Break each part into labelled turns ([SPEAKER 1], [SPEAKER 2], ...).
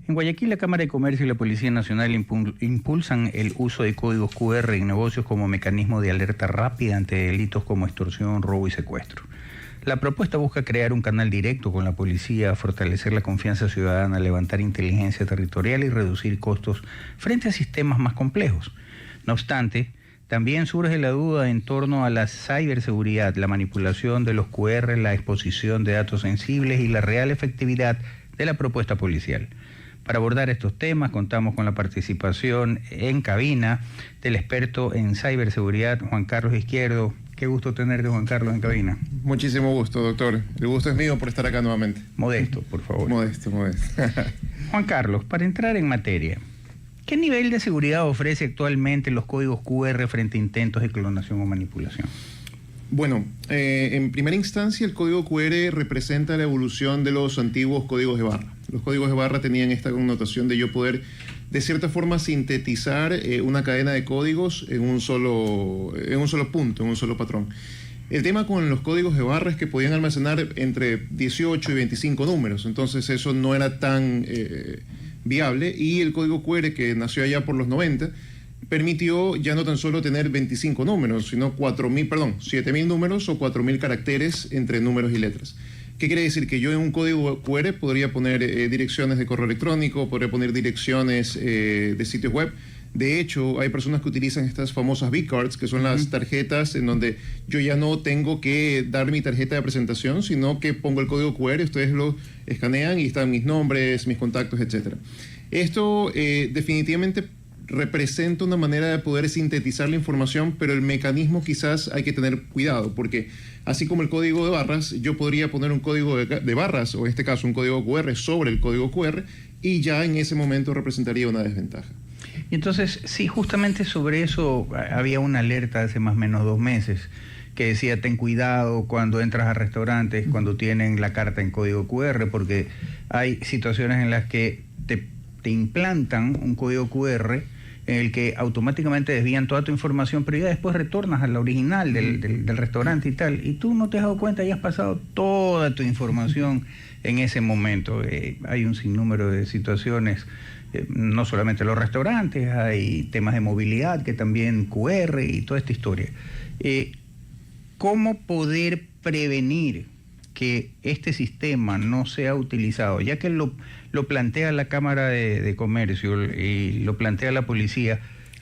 [SPEAKER 1] En Guayaquil, la Cámara de Comercio y la Policía Nacional impulsan el uso de códigos QR en negocios como mecanismo de alerta rápida ante delitos como extorsión, robo y secuestro. La propuesta busca crear un canal directo con la policía, fortalecer la confianza ciudadana, levantar inteligencia territorial y reducir costos frente a sistemas más complejos. No obstante, también surge la duda en torno a la ciberseguridad, la manipulación de los QR, la exposición de datos sensibles y la real efectividad de la propuesta policial. Para abordar estos temas contamos con la participación en cabina del experto en ciberseguridad, Juan Carlos Izquierdo. Qué gusto tenerte, Juan Carlos, en cabina.
[SPEAKER 2] Muchísimo gusto, doctor. El gusto es mío por estar acá nuevamente.
[SPEAKER 1] Modesto, por favor.
[SPEAKER 2] Modesto.
[SPEAKER 1] Juan Carlos, para entrar en materia, ¿qué nivel de seguridad ofrece actualmente los códigos QR frente a intentos de clonación o manipulación?
[SPEAKER 2] Bueno, en primera instancia el código QR representa la evolución de los antiguos códigos de barra. Los códigos de barra tenían esta connotación de yo poder, de cierta forma, sintetizar una cadena de códigos en un solo punto, en un solo patrón. El tema con los códigos de barra es que podían almacenar entre 18 y 25 números, entonces eso no era tan viable, y el código QR, que nació allá por los 90, permitió ya no tan solo tener 25 números, sino 7.000 números o 4.000 caracteres entre números y letras. ¿Qué quiere decir? Que yo en un código QR podría poner direcciones de correo electrónico, podría poner direcciones de sitios web. De hecho, hay personas que utilizan estas famosas B-Cards, que son las tarjetas en donde yo ya no tengo que dar mi tarjeta de presentación, sino que pongo el código QR, ustedes lo escanean y están mis nombres, mis contactos, etc. Esto definitivamente representa una manera de poder sintetizar la información, pero el mecanismo quizás hay que tener cuidado, porque así como el código de barras, yo podría poner un código de barras, o en este caso un código QR sobre el código QR, y ya en ese momento representaría una desventaja.
[SPEAKER 1] Y entonces, sí, justamente sobre eso había una alerta hace más o menos 2 meses que decía: ten cuidado cuando entras a restaurantes, cuando tienen la carta en código QR, porque hay situaciones en las que te implantan un código QR en el que automáticamente desvían toda tu información, pero ya después retornas a la original del restaurante y tal, y tú no te has dado cuenta y has pasado toda tu información en ese momento. Hay un sinnúmero de situaciones, no solamente los restaurantes, hay temas de movilidad que también QR y toda esta historia. ¿Cómo poder prevenir que este sistema no sea utilizado? Ya que lo plantea la Cámara de Comercio y lo plantea la policía,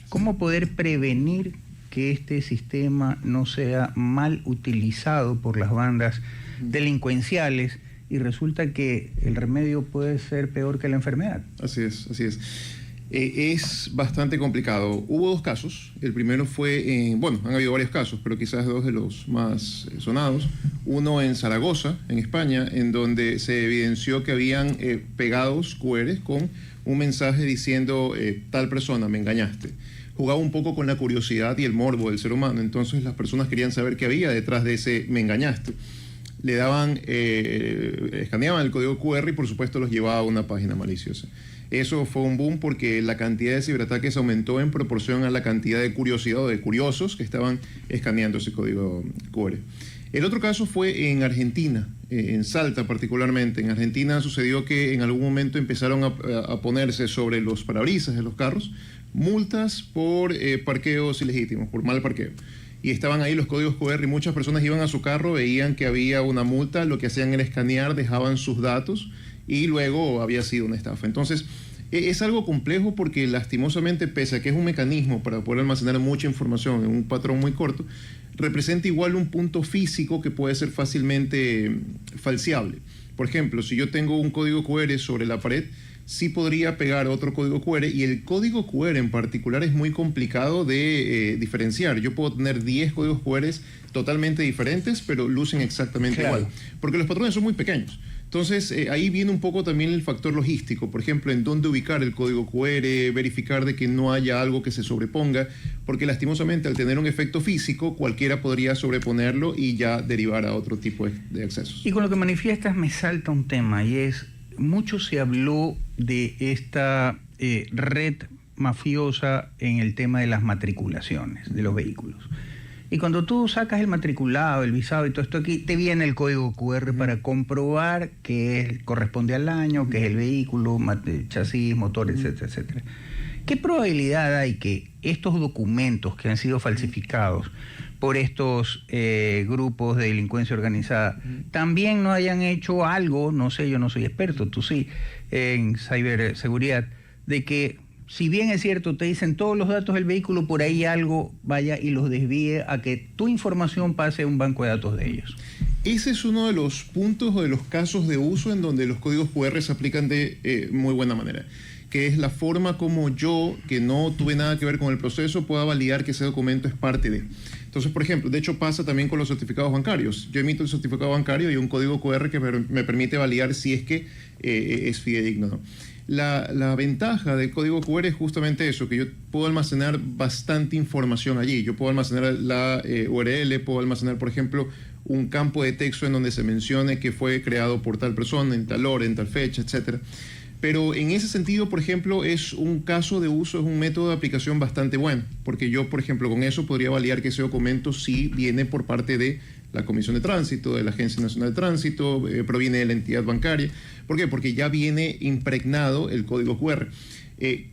[SPEAKER 1] ¿cómo poder prevenir que este sistema no sea mal utilizado por las bandas delincuenciales y resulta que el remedio puede ser peor que la enfermedad?
[SPEAKER 2] Así es. Es bastante complicado. Hubo 2 casos. El primero fue han habido varios casos, pero quizás 2 de los más sonados. Uno en Zaragoza, en España, en donde se evidenció que habían pegados QR con un mensaje diciendo tal persona, me engañaste. Jugaba un poco con la curiosidad y el morbo del ser humano, entonces las personas querían saber qué había detrás de ese me engañaste. Le daban, escaneaban el código QR y por supuesto los llevaba a una página maliciosa. Eso fue un boom porque la cantidad de ciberataques aumentó en proporción a la cantidad de curiosidad o de curiosos que estaban escaneando ese código QR. El otro caso fue en Argentina, en Salta particularmente. En Argentina sucedió que en algún momento empezaron a ponerse sobre los parabrisas de los carros multas por parqueos ilegítimos, por mal parqueo. Y estaban ahí los códigos QR y muchas personas iban a su carro, veían que había una multa, lo que hacían era escanear, dejaban sus datos y luego había sido una estafa. Entonces, es algo complejo porque lastimosamente, pese a que es un mecanismo para poder almacenar mucha información en un patrón muy corto, representa igual un punto físico que puede ser fácilmente falseable. Por ejemplo, si yo tengo un código QR sobre la pared, sí podría pegar otro código QR, y el código QR en particular es muy complicado de diferenciar. Yo puedo tener 10 códigos QR totalmente diferentes, pero lucen exactamente igual, porque los patrones son muy pequeños. Entonces, ahí viene un poco también el factor logístico, por ejemplo, en dónde ubicar el código QR, verificar de que no haya algo que se sobreponga, porque lastimosamente al tener un efecto físico, cualquiera podría sobreponerlo y ya derivar a otro tipo de accesos.
[SPEAKER 1] Y con lo que manifiestas me salta un tema, y es, mucho se habló de esta red mafiosa en el tema de las matriculaciones de los vehículos. Y cuando tú sacas el matriculado, el visado y todo esto aquí, te viene el código QR para comprobar que corresponde al año, que es el vehículo, chasis, motor, etcétera, etcétera. ¿Qué probabilidad hay que estos documentos que han sido falsificados por estos grupos de delincuencia organizada también no hayan hecho algo, no sé, yo no soy experto, tú sí, en ciberseguridad, de que si bien es cierto, te dicen todos los datos del vehículo, por ahí algo vaya y los desvíe a que tu información pase a un banco de datos de ellos?
[SPEAKER 2] Ese es uno de los puntos o de los casos de uso en donde los códigos QR se aplican de muy buena manera, que es la forma como yo, que no tuve nada que ver con el proceso, pueda validar que ese documento es parte de. Entonces, por ejemplo, de hecho pasa también con los certificados bancarios. Yo emito el certificado bancario y un código QR que me permite validar si es que es fidedigno o no. La ventaja del código QR es justamente eso, que yo puedo almacenar bastante información allí. Yo puedo almacenar la URL, puedo almacenar, por ejemplo, un campo de texto en donde se mencione que fue creado por tal persona, en tal hora, en tal fecha, etcétera. Pero en ese sentido, por ejemplo, es un caso de uso, es un método de aplicación bastante bueno, porque yo, por ejemplo, con eso podría validar que ese documento sí viene por parte de la Comisión de Tránsito, de la Agencia Nacional de Tránsito, proviene de la entidad bancaria. ¿Por qué? Porque ya viene impregnado el código QR.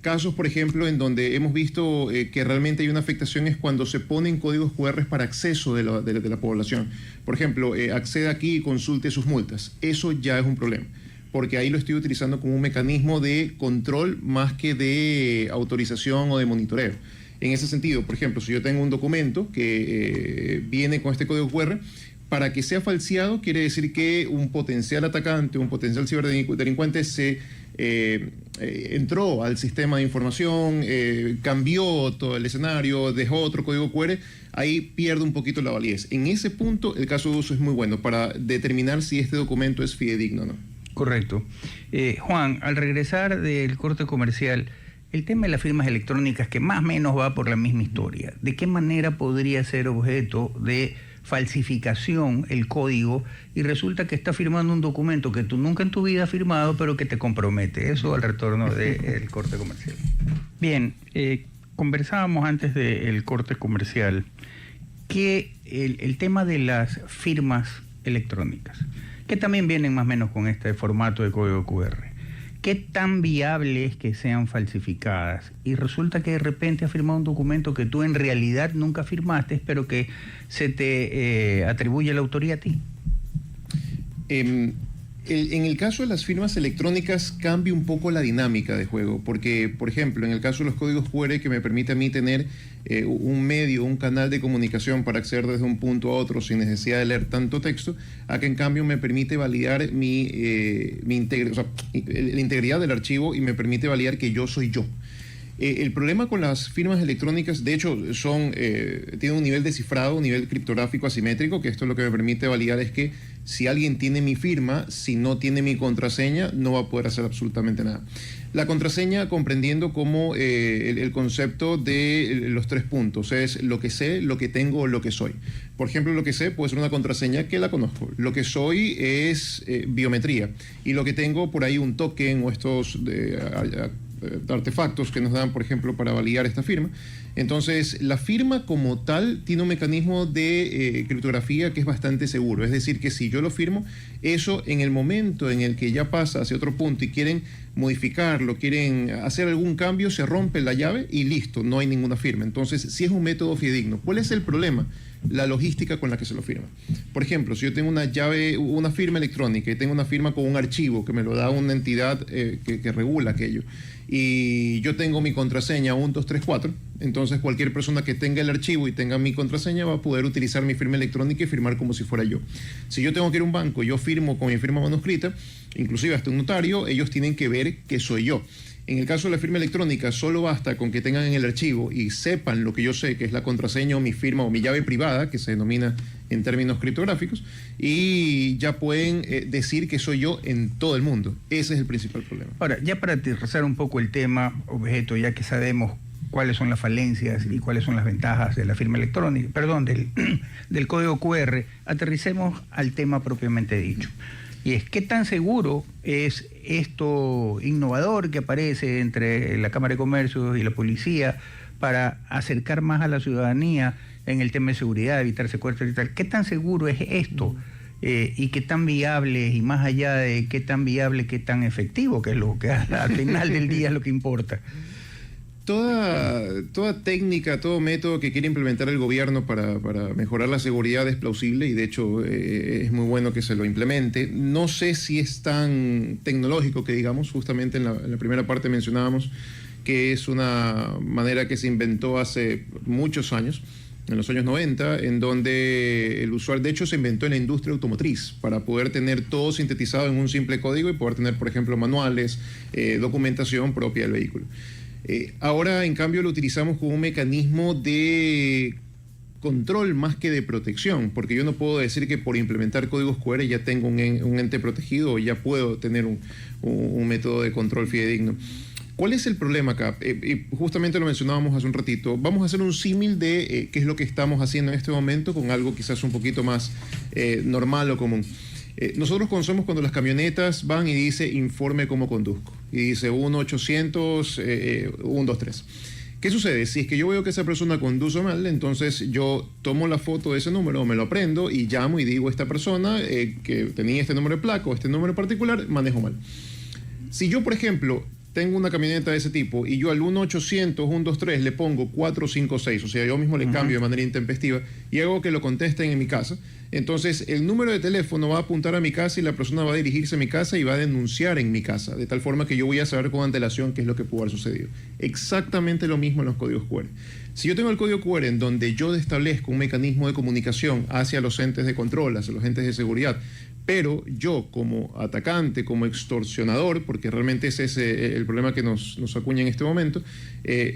[SPEAKER 2] Casos, por ejemplo, en donde hemos visto que realmente hay una afectación es cuando se ponen códigos QR para acceso de la población. Por ejemplo, acceda aquí y consulte sus multas. Eso ya es un problema, porque ahí lo estoy utilizando como un mecanismo de control más que de autorización o de monitoreo. En ese sentido, por ejemplo, si yo tengo un documento que viene con este código QR, para que sea falseado quiere decir que un potencial atacante, un potencial ciberdelincuente se entró al sistema de información, cambió todo el escenario, dejó otro código QR, ahí pierde un poquito la validez. En ese punto, el caso de uso es muy bueno para determinar si este documento es fidedigno o no.
[SPEAKER 1] Correcto. Juan, al regresar del corte comercial, el tema de las firmas electrónicas, que más o menos va por la misma historia, ¿de qué manera podría ser objeto de falsificación el código y resulta que está firmando un documento que tú nunca en tu vida has firmado, pero que te compromete? Eso al retorno del corte comercial. Bien, conversábamos antes del corte comercial que el tema de las firmas electrónicas, que también vienen más o menos con este formato de código QR, ¿qué tan viable es que sean falsificadas? Y resulta que de repente has firmado un documento que tú en realidad nunca firmaste, pero que se te atribuye la autoría a ti.
[SPEAKER 2] En el caso de las firmas electrónicas cambia un poco la dinámica de juego, porque, por ejemplo, en el caso de los códigos QR que me permite a mí tener un medio, un canal de comunicación para acceder desde un punto a otro sin necesidad de leer tanto texto, acá en cambio me permite validar la integridad del archivo y me permite validar que yo soy yo. El problema con las firmas electrónicas, de hecho, tienen un nivel de cifrado, un nivel criptográfico asimétrico, que esto lo que me permite validar es que si alguien tiene mi firma, si no tiene mi contraseña, no va a poder hacer absolutamente nada. La contraseña, comprendiendo como el concepto de los 3 puntos, es lo que sé, lo que tengo o lo que soy. Por ejemplo, lo que sé puede ser una contraseña que la conozco. Lo que soy es biometría. Y lo que tengo por ahí un token o estos artefactos que nos dan, por ejemplo, para validar esta firma. Entonces, la firma como tal tiene un mecanismo de criptografía que es bastante seguro. Es decir, que si yo lo firmo, eso en el momento en el que ya pasa hacia otro punto y quieren modificarlo, quieren hacer algún cambio, se rompe la llave y listo, no hay ninguna firma. Entonces, sí es un método fidedigno. ¿Cuál es el problema? La logística con la que se lo firma. Por ejemplo, si yo tengo una llave, una firma electrónica y tengo una firma con un archivo que me lo da una entidad que regula aquello, y yo tengo mi contraseña 1, 2, 3, 4, entonces cualquier persona que tenga el archivo y tenga mi contraseña va a poder utilizar mi firma electrónica y firmar como si fuera yo. Si yo tengo que ir a un banco y yo firmo con mi firma manuscrita, inclusive hasta un notario, ellos tienen que ver que soy yo. En el caso de la firma electrónica, solo basta con que tengan en el archivo y sepan lo que yo sé, que es la contraseña o mi firma o mi llave privada, que se denomina en términos criptográficos, y ya pueden decir que soy yo en todo el mundo. Ese es el principal problema.
[SPEAKER 1] Ahora, ya para aterrizar un poco el tema objeto, ya que sabemos cuáles son las falencias y cuáles son las ventajas de la firma electrónica, perdón, del código QR, aterricemos al tema propiamente dicho. Y es, ¿qué tan seguro es esto innovador que aparece entre la Cámara de Comercio y la policía para acercar más a la ciudadanía en el tema de seguridad, evitar secuestros y tal. ¿Qué tan seguro es esto? Y qué tan viable, y más allá de qué tan viable, qué tan efectivo, que es lo que al final del día es lo que importa.
[SPEAKER 2] Toda técnica, todo método que quiere implementar el gobierno para mejorar la seguridad es plausible y de hecho es muy bueno que se lo implemente. No sé si es tan tecnológico que digamos, justamente en la primera parte mencionábamos que es una manera que se inventó hace muchos años, en los años 90, en donde el usuario, de hecho se inventó en la industria automotriz para poder tener todo sintetizado en un simple código y poder tener, por ejemplo, manuales, documentación propia del vehículo. Ahora, en cambio, lo utilizamos como un mecanismo de control más que de protección, porque yo no puedo decir que por implementar códigos QR ya tengo un ente protegido o ya puedo tener un método de control fidedigno. ¿Cuál es el problema acá? Justamente lo mencionábamos hace un ratito. Vamos a hacer un símil de qué es lo que estamos haciendo en este momento con algo quizás un poquito más normal o común. Nosotros conocemos cuando las camionetas van y dice informe cómo conduzco. Y dice 1-800-123. ¿Qué sucede? Si es que yo veo que esa persona conduce mal, entonces yo tomo la foto de ese número, me lo aprendo y llamo y digo a esta persona que tenía este número de placa o este número particular, manejo mal. Si yo, por ejemplo, tengo una camioneta de ese tipo y yo al 1-800-123 le pongo 456, o sea, yo mismo le cambio de manera intempestiva y hago que lo contesten en mi casa, entonces el número de teléfono va a apuntar a mi casa y la persona va a dirigirse a mi casa y va a denunciar en mi casa, de tal forma que yo voy a saber con antelación qué es lo que pudo haber sucedido. Exactamente lo mismo en los códigos QR. Si yo tengo el código QR en donde yo establezco un mecanismo de comunicación hacia los entes de control, hacia los entes de seguridad, pero yo como atacante, como extorsionador, porque realmente ese es el problema que nos acuña en este momento,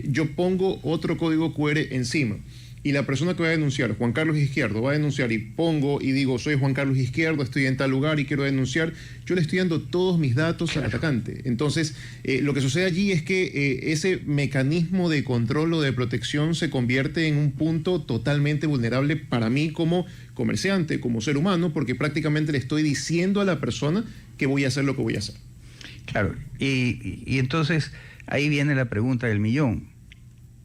[SPEAKER 2] yo pongo otro código QR encima. Y la persona que va a denunciar, Juan Carlos Izquierdo, va a denunciar y pongo y digo, soy Juan Carlos Izquierdo, estoy en tal lugar y quiero denunciar, yo le estoy dando todos mis datos al atacante. Entonces, lo que sucede allí es que ese mecanismo de control o de protección se convierte en un punto totalmente vulnerable para mí como comerciante, como ser humano, porque prácticamente le estoy diciendo a la persona que voy a hacer lo que voy a hacer.
[SPEAKER 1] Claro, y entonces ahí viene la pregunta del millón.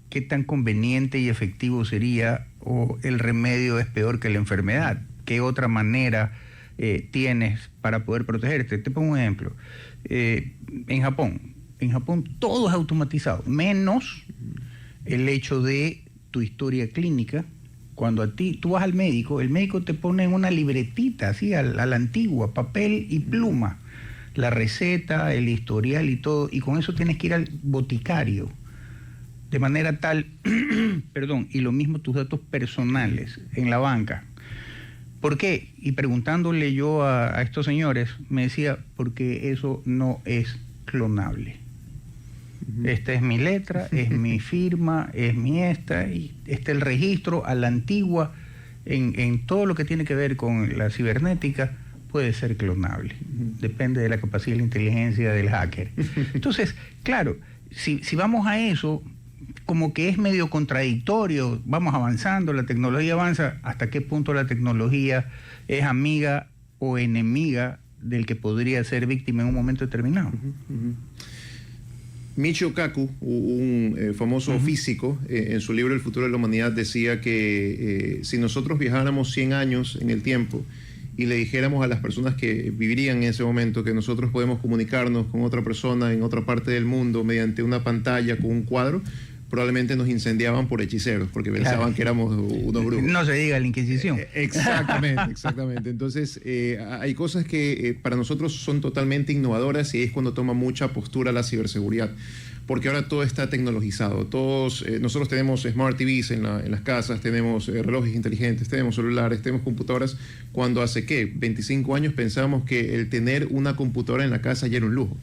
[SPEAKER 1] ¿Qué tan conveniente y efectivo sería o el remedio es peor que la enfermedad? ¿Qué otra manera tienes para poder protegerte? Te pongo un ejemplo. En Japón todo es automatizado, menos el hecho de tu historia clínica. Cuando tú vas al médico, el médico te pone en una libretita, así, a la antigua, papel y pluma, la receta, el historial y todo, y con eso tienes que ir al boticario. De manera tal, perdón, y lo mismo tus datos personales en la banca. ¿Por qué? Y preguntándole yo a estos señores, me decía, porque eso no es clonable. Esta es mi letra, es mi firma, es mi y el registro a la antigua, en todo lo que tiene que ver con la cibernética, puede ser clonable. Depende de la capacidad y la inteligencia del hacker. Entonces, claro, si vamos a eso, como que es medio contradictorio, vamos avanzando, la tecnología avanza, ¿hasta qué punto la tecnología es amiga o enemiga del que podría ser víctima en un momento determinado?
[SPEAKER 2] Michio Kaku, un famoso físico, en su libro El futuro de la humanidad decía que si nosotros viajáramos 100 años en el tiempo y le dijéramos a las personas que vivirían en ese momento que nosotros podemos comunicarnos con otra persona en otra parte del mundo mediante una pantalla con un cuadro, probablemente nos incendiaban por hechiceros, porque pensaban que éramos unos brujos.
[SPEAKER 1] No se diga la Inquisición.
[SPEAKER 2] Exactamente. Entonces, hay cosas que para nosotros son totalmente innovadoras y es cuando toma mucha postura la ciberseguridad, porque ahora todo está tecnologizado. Nosotros tenemos Smart TVs en las casas, tenemos relojes inteligentes, tenemos celulares, tenemos computadoras, cuando hace, 25 años pensábamos que el tener una computadora en la casa ya era un lujo.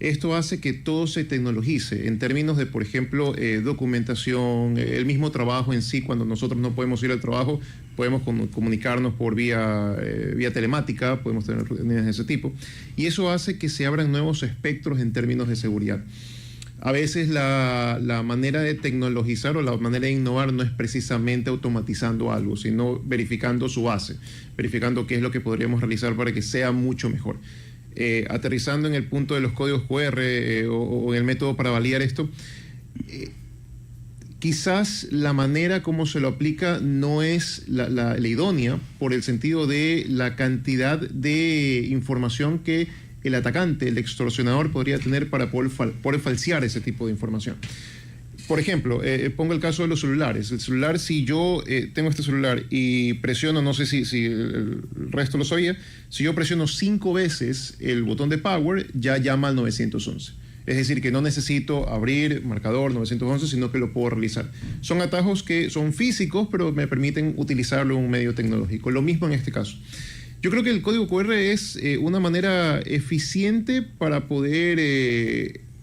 [SPEAKER 2] Esto hace que todo se tecnologice en términos de, por ejemplo, documentación, el mismo trabajo en sí. Cuando nosotros no podemos ir al trabajo, podemos comunicarnos por vía telemática, podemos tener reuniones de ese tipo. Y eso hace que se abran nuevos espectros en términos de seguridad. A veces la manera de tecnologizar o la manera de innovar no es precisamente automatizando algo, sino verificando su base, verificando qué es lo que podríamos realizar para que sea mucho mejor. Aterrizando en el punto de los códigos QR o en el método para validar esto, quizás la manera como se lo aplica no es la idónea por el sentido de la cantidad de información que el atacante, el extorsionador, podría tener para poder falsear ese tipo de información. Por ejemplo, pongo el caso de los celulares. El celular, si yo tengo este celular y presiono, no sé si el resto lo sabía, si yo presiono 5 veces el botón de power, ya llama al 911. Es decir, que no necesito abrir marcador 911, sino que lo puedo realizar. Son atajos que son físicos, pero me permiten utilizarlo en un medio tecnológico. Lo mismo en este caso. Yo creo que el código QR es una manera eficiente para poder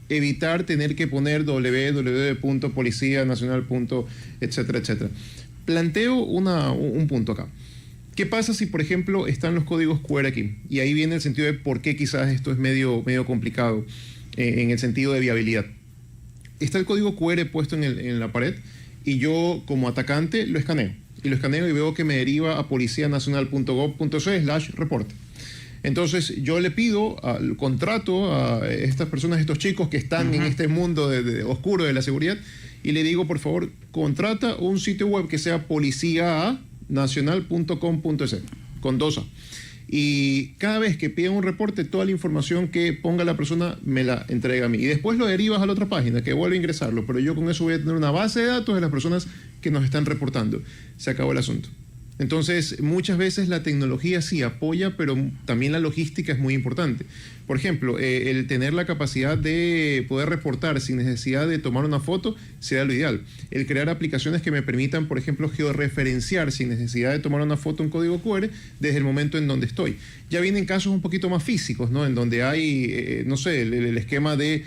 [SPEAKER 2] evitar tener que poner www.policianacional. etcétera, etcétera. Planteo un punto acá. ¿Qué pasa si, por ejemplo, están los códigos QR aquí? Y ahí viene el sentido de por qué quizás esto es medio complicado en el sentido de viabilidad. Está el código QR puesto en la pared y yo, como atacante, lo escaneo. Y lo escaneo y veo que me deriva a policianacional.gov.co/reporte. Entonces yo le pido, contrato a estas personas, estos chicos que están en este mundo oscuro de la seguridad, y le digo, por favor, contrata un sitio web que sea policianacional.com.es, con 2 A. Y cada vez que pida un reporte, toda la información que ponga la persona me la entrega a mí. Y después lo derivas a la otra página, que vuelve a ingresarlo. Pero yo con eso voy a tener una base de datos de las personas que nos están reportando. Se acabó el asunto. Entonces, muchas veces la tecnología sí apoya, pero también la logística es muy importante. Por ejemplo, el tener la capacidad de poder reportar sin necesidad de tomar una foto sería lo ideal. El crear aplicaciones que me permitan, por ejemplo, georreferenciar sin necesidad de tomar una foto en código QR desde el momento en donde estoy. Ya vienen casos un poquito más físicos, ¿no? En donde hay, no sé, el esquema de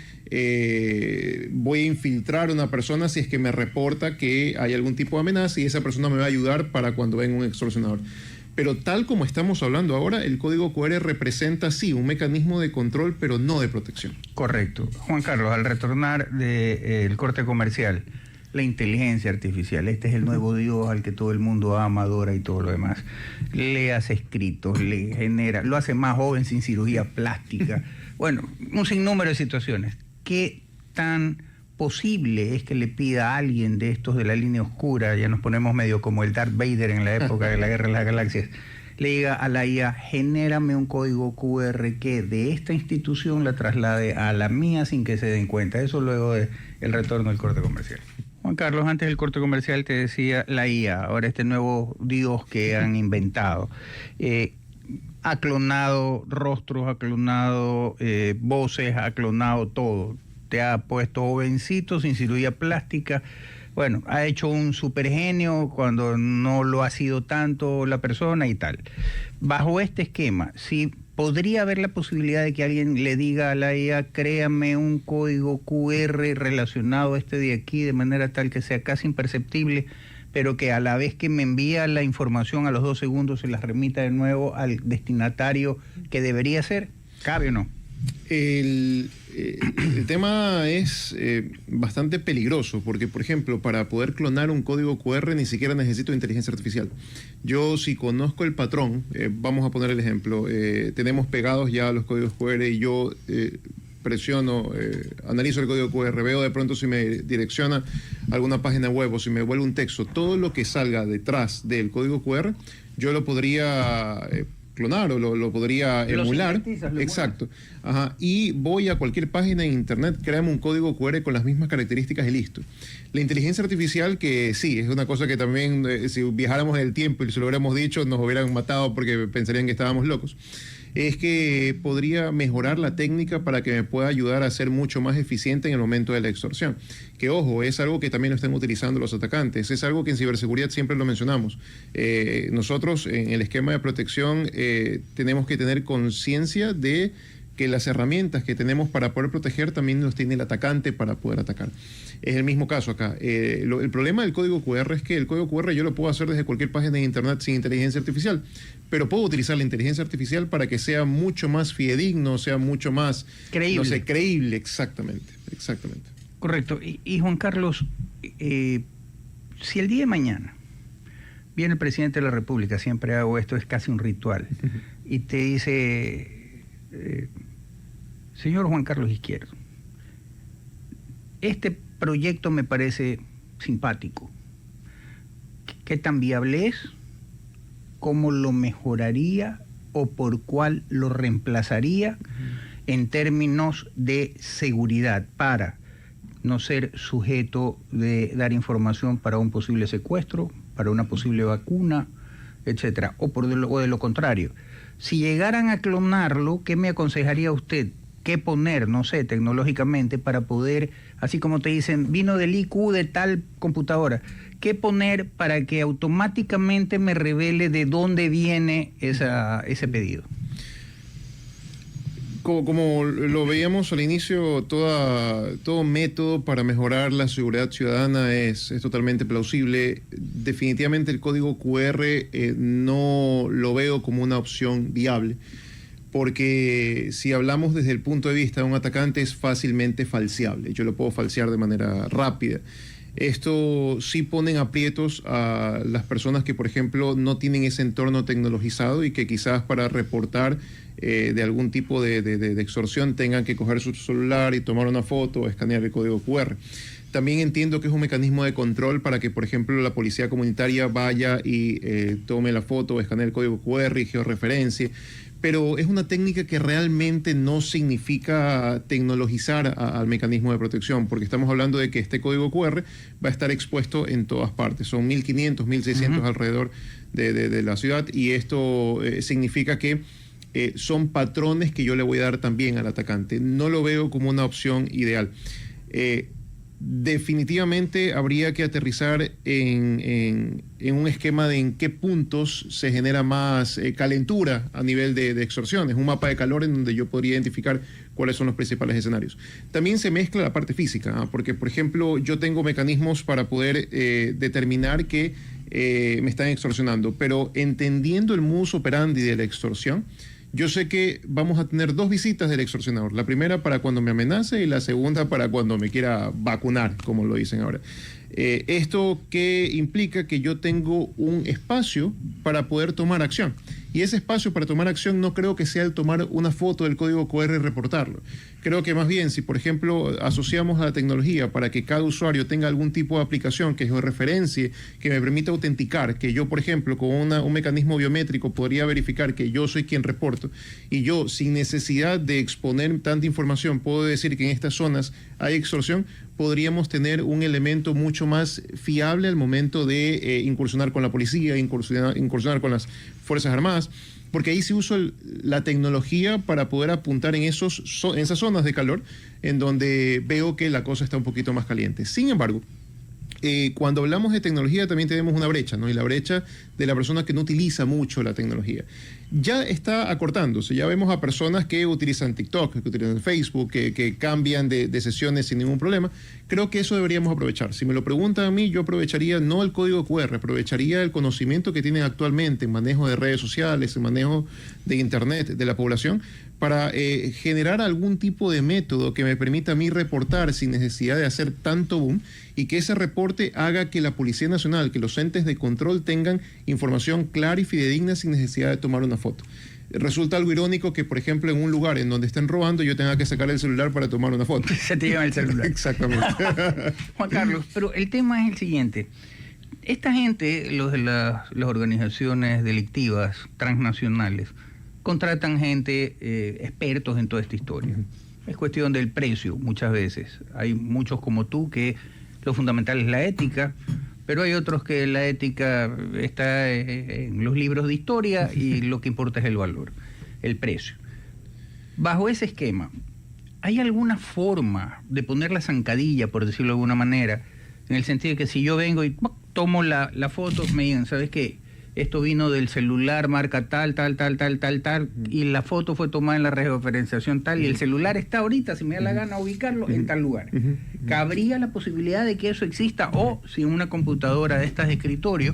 [SPEAKER 2] voy a infiltrar a una persona si es que me reporta que hay algún tipo de amenaza y esa persona me va a ayudar para cuando venga un extorsionador. Pero tal como estamos hablando ahora, el código QR representa, sí, un mecanismo de control, pero no de protección.
[SPEAKER 1] Correcto. Juan Carlos, al retornar del corte comercial, la inteligencia artificial, este es el nuevo Dios al que todo el mundo ama, adora y todo lo demás. Le hace escritos, le genera, lo hace más joven sin cirugía plástica. Bueno, un sinnúmero de situaciones. ¿Qué tan posible es que le pida a alguien de estos de la línea oscura, ya nos ponemos medio como el Darth Vader en la época de la Guerra de las Galaxias, le diga a la IA, genérame un código QR que de esta institución la traslade a la mía sin que se den cuenta? Eso luego del retorno del corte comercial. Juan Carlos, antes del corte comercial te decía la IA, ahora este nuevo Dios que han inventado. Ha clonado rostros, ha clonado voces, ha clonado todo. Te ha puesto jovencito sin cirugía plástica. Bueno, ha hecho un supergenio cuando no lo ha sido tanto la persona y tal. Bajo este esquema, sí podría haber la posibilidad de que alguien le diga a la IA, créame un código QR relacionado a este de aquí de manera tal que sea casi imperceptible, pero que a la vez que me envía la información a los 2 segundos se la remita de nuevo al destinatario que debería ser. ¿Cabe o no?
[SPEAKER 2] El tema es bastante peligroso porque, por ejemplo, para poder clonar un código QR ni siquiera necesito inteligencia artificial. Yo, si conozco el patrón, vamos a poner el ejemplo, tenemos pegados ya los códigos QR y yo presiono, analizo el código QR, veo de pronto si me direcciona a alguna página web o si me vuelve un texto, todo lo que salga detrás del código QR, yo lo podría clonar o lo podría emular. Exacto. Ajá. Y voy a cualquier página en internet, créame un código QR con las mismas características y listo. La inteligencia artificial, que sí, es una cosa que también, si viajáramos en el tiempo y se lo hubiéramos dicho, nos hubieran matado porque pensarían que estábamos locos. Es que podría mejorar la técnica para que me pueda ayudar a ser mucho más eficiente en el momento de la extorsión. Que ojo, es algo que también lo están utilizando los atacantes, es algo que en ciberseguridad siempre lo mencionamos. Nosotros en el esquema de protección tenemos que tener conciencia de que las herramientas que tenemos para poder proteger también los tiene el atacante para poder atacar. Es el mismo caso acá. El problema del código QR es que el código QR yo lo puedo hacer desde cualquier página de internet sin inteligencia artificial, pero puedo utilizar la inteligencia artificial para que sea mucho más fidedigno, sea mucho más creíble. No sé, creíble, exactamente.
[SPEAKER 1] Correcto. Y Juan Carlos, si el día de mañana viene el presidente de la República, siempre hago esto, es casi un ritual, y te dice, señor Juan Carlos Izquierdo, este proyecto me parece simpático. ¿Qué tan viable es? ¿Cómo lo mejoraría o por cuál lo reemplazaría en términos de seguridad para no ser sujeto de dar información para un posible secuestro, para una posible vacuna, etcétera? O de lo contrario, si llegaran a clonarlo, ¿qué me aconsejaría usted? ¿Qué poner, no sé, tecnológicamente para poder, así como te dicen, vino del IQ de tal computadora, qué poner para que automáticamente me revele de dónde viene ese pedido?
[SPEAKER 2] Como lo veíamos al inicio, todo método para mejorar la seguridad ciudadana es totalmente plausible. Definitivamente el código QR no lo veo como una opción viable, porque si hablamos desde el punto de vista de un atacante es fácilmente falseable. Yo lo puedo falsear de manera rápida. Esto sí pone en aprietos a las personas que, por ejemplo, no tienen ese entorno tecnologizado y que quizás para reportar de algún tipo de extorsión tengan que coger su celular y tomar una foto o escanear el código QR. También entiendo que es un mecanismo de control para que, por ejemplo, la policía comunitaria vaya y tome la foto o escanee el código QR y georreferencie, pero es una técnica que realmente no significa tecnologizar al mecanismo de protección, porque estamos hablando de que este código QR va a estar expuesto en todas partes. Son 1.500, 1.600 alrededor de la ciudad, y esto significa que son patrones que yo le voy a dar también al atacante. No lo veo como una opción ideal. Definitivamente habría que aterrizar en un esquema de en qué puntos se genera más calentura a nivel de extorsiones, un mapa de calor en donde yo podría identificar cuáles son los principales escenarios. También se mezcla la parte física, porque, por ejemplo, yo tengo mecanismos para poder determinar que me están extorsionando, pero entendiendo el modus operandi de la extorsión, yo sé que vamos a tener 2 visitas del extorsionador. La primera para cuando me amenace y la segunda para cuando me quiera vacunar, como lo dicen ahora. Esto que implica que yo tengo un espacio para poder tomar acción. Y ese espacio para tomar acción no creo que sea el tomar una foto del código QR y reportarlo. Creo que más bien, si por ejemplo asociamos a la tecnología para que cada usuario tenga algún tipo de aplicación que georreferencie, que me permita autenticar, que yo por ejemplo con un mecanismo biométrico podría verificar que yo soy quien reporto, y yo sin necesidad de exponer tanta información puedo decir que en estas zonas hay extorsión, podríamos tener un elemento mucho más fiable al momento de incursionar con la policía, incursionar con las Fuerzas Armadas, porque ahí se usa la tecnología para poder apuntar en esas zonas de calor en donde veo que la cosa está un poquito más caliente. Sin embargo, cuando hablamos de tecnología también tenemos una brecha, ¿no? Y la brecha de la persona que no utiliza mucho la tecnología ya está acortándose. Ya vemos a personas que utilizan TikTok, que utilizan Facebook, que cambian de sesiones sin ningún problema. Creo que eso deberíamos aprovechar. Si me lo preguntan a mí, yo aprovecharía no el código QR, aprovecharía el conocimiento que tienen actualmente en manejo de redes sociales, en manejo de Internet de la población, para generar algún tipo de método que me permita a mí reportar sin necesidad de hacer tanto boom, y que ese reporte haga que la Policía Nacional, que los entes de control tengan información clara y fidedigna sin necesidad de tomar una foto. Resulta algo irónico que, por ejemplo, en un lugar en donde estén robando, yo tenga que sacar el celular para tomar una foto.
[SPEAKER 1] Se te lleva el celular.
[SPEAKER 2] Exactamente.
[SPEAKER 1] Juan Carlos, pero el tema es el siguiente. Esta gente, los de las organizaciones delictivas transnacionales, contratan gente, expertos en toda esta historia. Es cuestión del precio muchas veces. Hay muchos como tú que lo fundamental es la ética, pero hay otros que la ética está en los libros de historia y lo que importa es el valor, el precio. Bajo ese esquema, ¿hay alguna forma de poner la zancadilla, por decirlo de alguna manera, en el sentido de que si yo vengo y tomo la foto, me digan, ¿sabes qué? Esto vino del celular, marca tal, y la foto fue tomada en la georreferenciación tal, y el celular está ahorita, si me da la gana ubicarlo, en tal lugar. ¿Cabría la posibilidad de que eso exista? O si una computadora de estas de escritorio,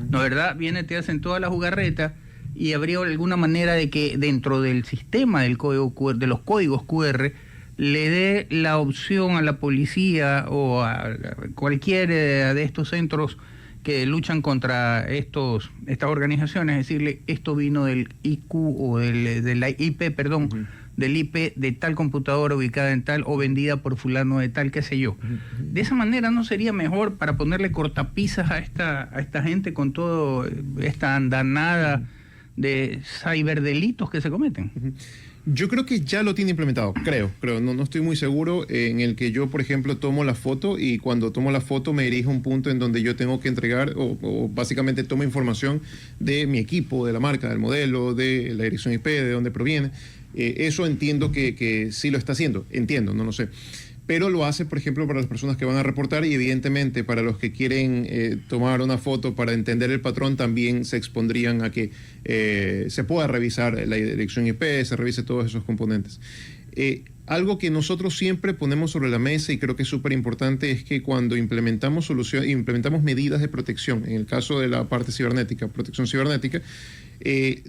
[SPEAKER 1] ¿no verdad? Viene, te hacen toda la jugarreta, y habría alguna manera de que dentro del sistema del código QR, de los códigos QR, le dé la opción a la policía o a cualquier de estos centros que luchan contra estas organizaciones, decirle, esto vino del IQ o de la IP, perdón, del IP de tal computadora ubicada en tal o vendida por fulano de tal, qué sé yo. De esa manera, ¿no sería mejor para ponerle cortapisas a esta gente con todo esta andanada de ciberdelitos que se cometen?
[SPEAKER 2] Yo creo que ya lo tiene implementado, creo, no estoy muy seguro, en el que yo, por ejemplo, tomo la foto y cuando tomo la foto me dirijo a un punto en donde yo tengo que entregar o básicamente tomo información de mi equipo, de la marca, del modelo, de la dirección IP, de dónde proviene. Eso entiendo que sí lo está haciendo, entiendo, no lo sé. Pero lo hace, por ejemplo, para las personas que van a reportar y evidentemente para los que quieren tomar una foto para entender el patrón también se expondrían a que se pueda revisar la dirección IP, se revise todos esos componentes. Algo que nosotros siempre ponemos sobre la mesa y creo que es súper importante es que cuando implementamos medidas de protección, en el caso de la parte cibernética, protección cibernética,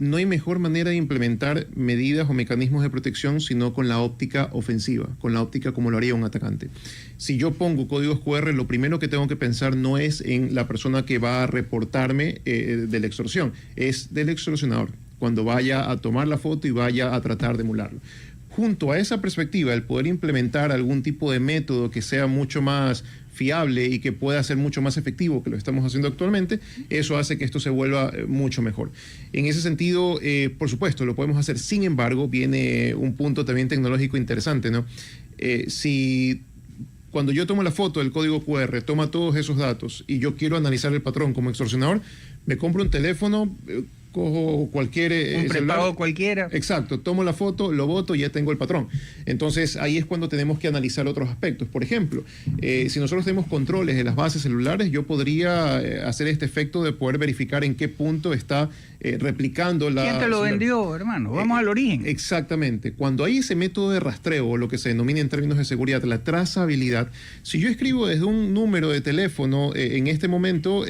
[SPEAKER 2] no hay mejor manera de implementar medidas o mecanismos de protección sino con la óptica ofensiva, con la óptica como lo haría un atacante. Si yo pongo códigos QR, lo primero que tengo que pensar no es en la persona que va a reportarme de la extorsión, es del extorsionador, cuando vaya a tomar la foto y vaya a tratar de emularlo. Junto a esa perspectiva, el poder implementar algún tipo de método que sea mucho más fiable y que pueda ser mucho más efectivo que lo estamos haciendo actualmente, eso hace que esto se vuelva mucho mejor. En ese sentido, por supuesto, lo podemos hacer. Sin embargo, viene un punto también tecnológico interesante, ¿no? Si cuando yo tomo la foto del código QR, toma todos esos datos y yo quiero analizar el patrón como extorsionador, me compro un teléfono, cojo cualquier
[SPEAKER 1] un prepago cualquiera.
[SPEAKER 2] Exacto, tomo la foto, lo boto y ya tengo el patrón. Entonces ahí es cuando tenemos que analizar otros aspectos. Por ejemplo, si nosotros tenemos controles de las bases celulares, yo podría hacer este efecto de poder verificar en qué punto está replicando la...
[SPEAKER 1] ¿Quién te lo vendió, hermano? Vamos al origen.
[SPEAKER 2] Exactamente. Cuando hay ese método de rastreo, o lo que se denomina en términos de seguridad, la trazabilidad, si yo escribo desde un número de teléfono en este momento,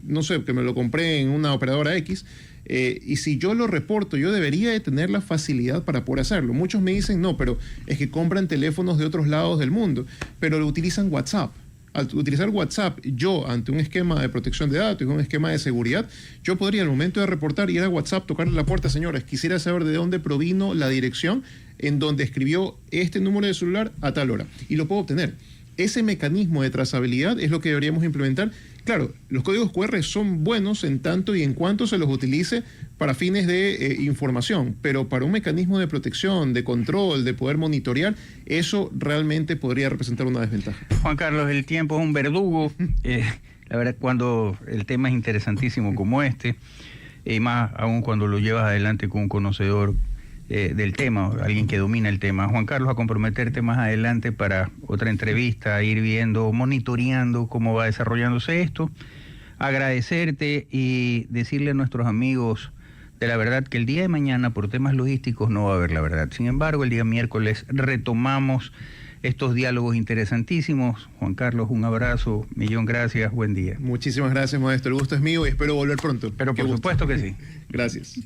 [SPEAKER 2] no sé, que me lo compré en una operadora X, y si yo lo reporto, yo debería de tener la facilidad para poder hacerlo. Muchos me dicen, no, pero es que compran teléfonos de otros lados del mundo, pero lo utilizan WhatsApp. Al utilizar WhatsApp, yo ante un esquema de protección de datos y un esquema de seguridad, yo podría al momento de reportar ir a WhatsApp, tocarle la puerta, señores, quisiera saber de dónde provino la dirección en donde escribió este número de celular a tal hora, y lo puedo obtener. Ese mecanismo de trazabilidad es lo que deberíamos implementar. Claro, los códigos QR son buenos en tanto y en cuanto se los utilice para fines de información, pero para un mecanismo de protección, de control, de poder monitorear, eso realmente podría representar una desventaja.
[SPEAKER 1] Juan Carlos, el tiempo es un verdugo. La verdad, cuando el tema es interesantísimo como este, y más aún cuando lo llevas adelante con un conocedor del tema, alguien que domina el tema. Juan Carlos, a comprometerte más adelante para otra entrevista, a ir viendo, monitoreando cómo va desarrollándose esto, agradecerte y decirle a nuestros amigos de La Verdad que el día de mañana por temas logísticos no va a haber La Verdad. Sin embargo, el día miércoles retomamos estos diálogos interesantísimos. Juan Carlos, un abrazo, millón gracias, buen día.
[SPEAKER 2] Muchísimas gracias, Modesto, el gusto es mío y espero volver pronto.
[SPEAKER 1] Pero por supuesto que sí.
[SPEAKER 2] Gracias.